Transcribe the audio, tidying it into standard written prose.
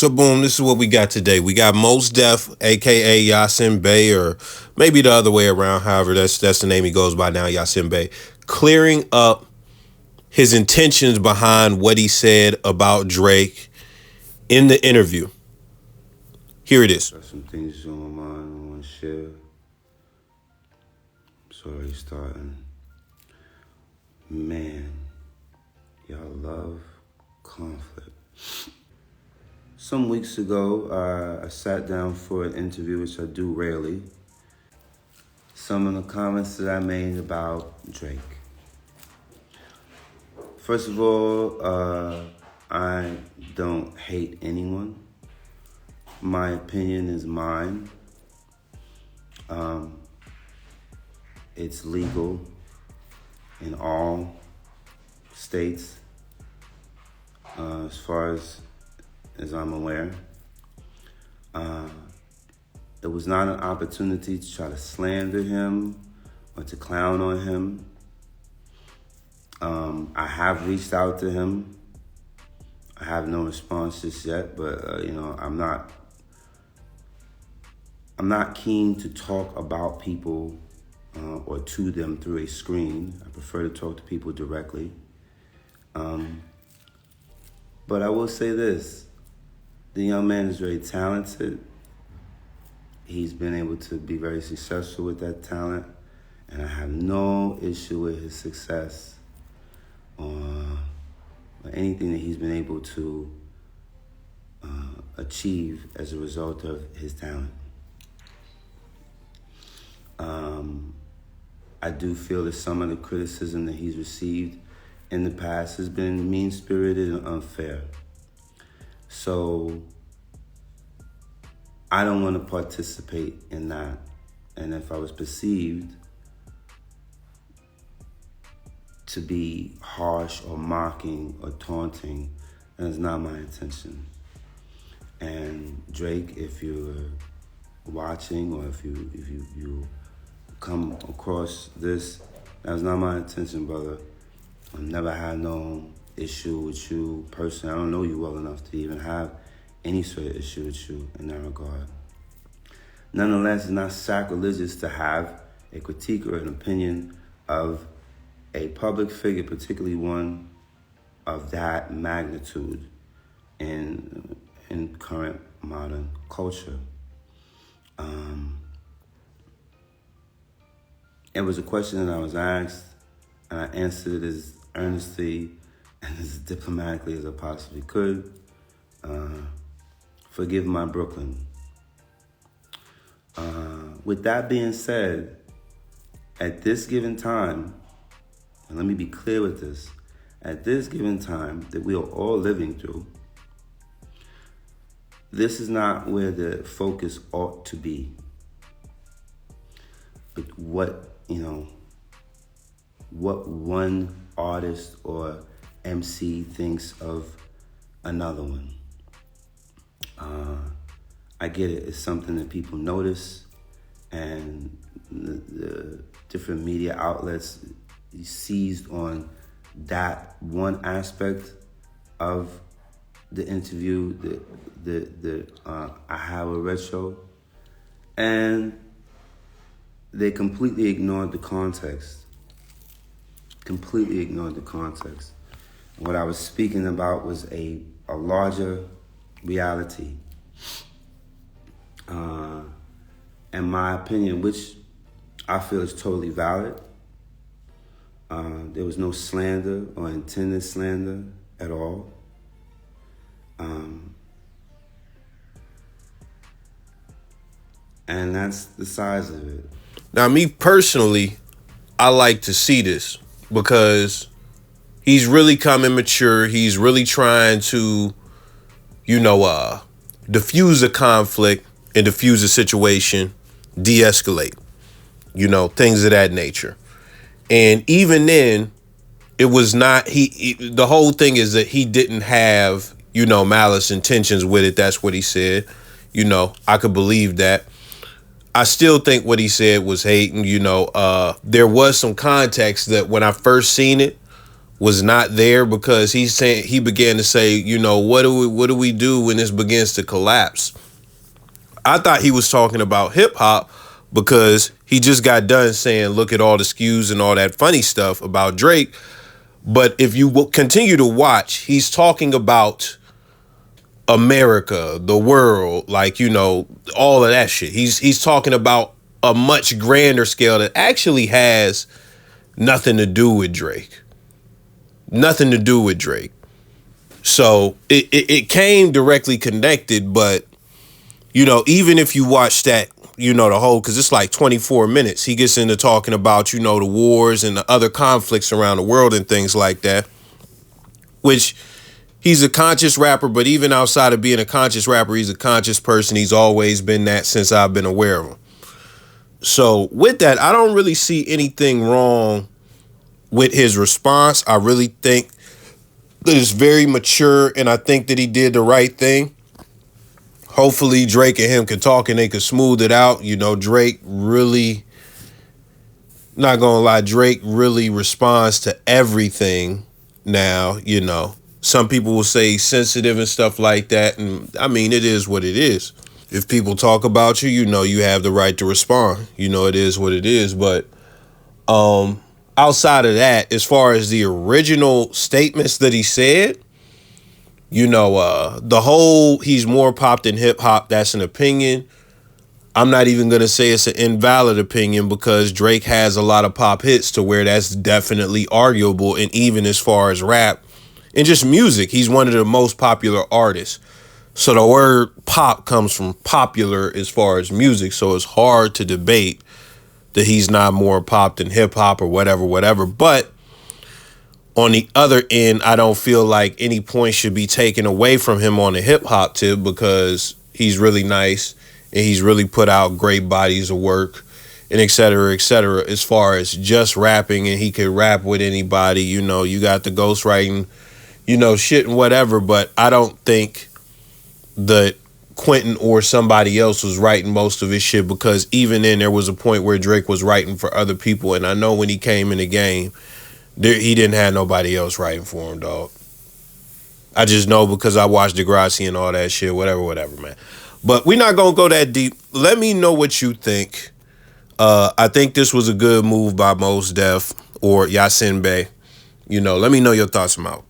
So boom, this is what we got today. We got Mos Def, aka Yasin Bey, or maybe the other way around. However, that's the name he goes by now, Yasin Bey, clearing up his intentions behind what he said about Drake in the interview. Here it is. Got some things on my mind I want to share. Sorry, starting. Man, y'all love conflict. Some weeks ago, I sat down for an interview, which I do rarely. Some of the comments that I made about Drake. First of all, I don't hate anyone. My opinion is mine. It's legal in all states, as far as I'm aware. It was not an opportunity to try to slander him or to clown on him. I have reached out to him. I have no response just yet, but I'm not keen to talk about people or to them through a screen. I prefer to talk to people directly. But I will say this. The young man is very talented. He's been able to be very successful with that talent. And I have no issue with his success or anything that he's been able to achieve as a result of his talent. I do feel that some of the criticism that he's received in the past has been mean-spirited and unfair. So I don't want to participate in that. And if I was perceived to be harsh or mocking or taunting, that is not my intention. And Drake, if you're watching or if you come across this, that's not my intention, brother. I've never had no issue with you personally. I don't know you well enough to even have any sort of issue with you in that regard. Nonetheless, it's not sacrilegious to have a critique or an opinion of a public figure, particularly one of that magnitude in current modern culture. It was a question that I was asked, and I answered it as earnestly and as diplomatically as I possibly could. Forgive my Brooklyn. With that being said, at this given time, and let me be clear with this, at this given time that we are all living through, this is not where the focus ought to be. But what one artist or MC thinks of another one. I get it. It's something that people notice, and the different media outlets seized on that one aspect of the interview, the I Have a Retro, and they completely ignored the context. Completely ignored the context. What I was speaking about was a larger reality. And my opinion, which I feel is totally valid. There was no slander or intended slander at all. And that's the size of it. Now, me personally, I like to see this because he's really coming mature. He's really trying to, diffuse a conflict and diffuse a situation, de-escalate, things of that nature. And even then, it was not, the whole thing is that he didn't have, malice intentions with it. That's what he said. I could believe that. I still think what he said was hating. There was some context that when I first seen it was not there, because he began to say, what do we do when this begins to collapse? I thought he was talking about hip hop, because he just got done saying, look at all the skews and all that funny stuff about Drake. But if you will continue to watch, he's talking about America, the world, like, all of that shit. He's talking about a much grander scale that actually has nothing to do with Drake. Nothing to do with Drake. So it came directly connected, but even if you watch that, the whole, because it's like 24 minutes, he gets into talking about, the wars and the other conflicts around the world and things like that, which he's a conscious rapper, but even outside of being a conscious rapper, he's a conscious person. He's always been that since I've been aware of him. So with that, I don't really see anything wrong with his response. I really think that it's very mature, and I think that he did the right thing. Hopefully Drake and him can talk and they can smooth it out. Drake really, not gonna lie, Drake really responds to everything now. Some people will say he's sensitive and stuff like that, and I mean, it is what it is. If people talk about you, you have the right to respond. It is what it is. But outside of that, as far as the original statements that he said, the whole he's more pop than hip hop, that's an opinion. I'm not even going to say it's an invalid opinion, because Drake has a lot of pop hits to where that's definitely arguable. And even as far as rap and just music, he's one of the most popular artists. So the word pop comes from popular as far as music. So it's hard to debate that he's not more pop than hip hop or whatever. But on the other end, I don't feel like any point should be taken away from him on the hip hop tip, because he's really nice and he's really put out great bodies of work and et cetera, as far as just rapping, and he could rap with anybody. You got the ghostwriting, shit and whatever. But I don't think that Quentin or somebody else was writing most of his shit, because even then there was a point where Drake was writing for other people. And I know when he came in the game, he didn't have nobody else writing for him, dog. I just know because I watched Degrassi and all that shit, whatever, man. But we're not going to go that deep. Let me know what you think. I think this was a good move by Mos Def or Yasin Bey. Let me know your thoughts. I'm out.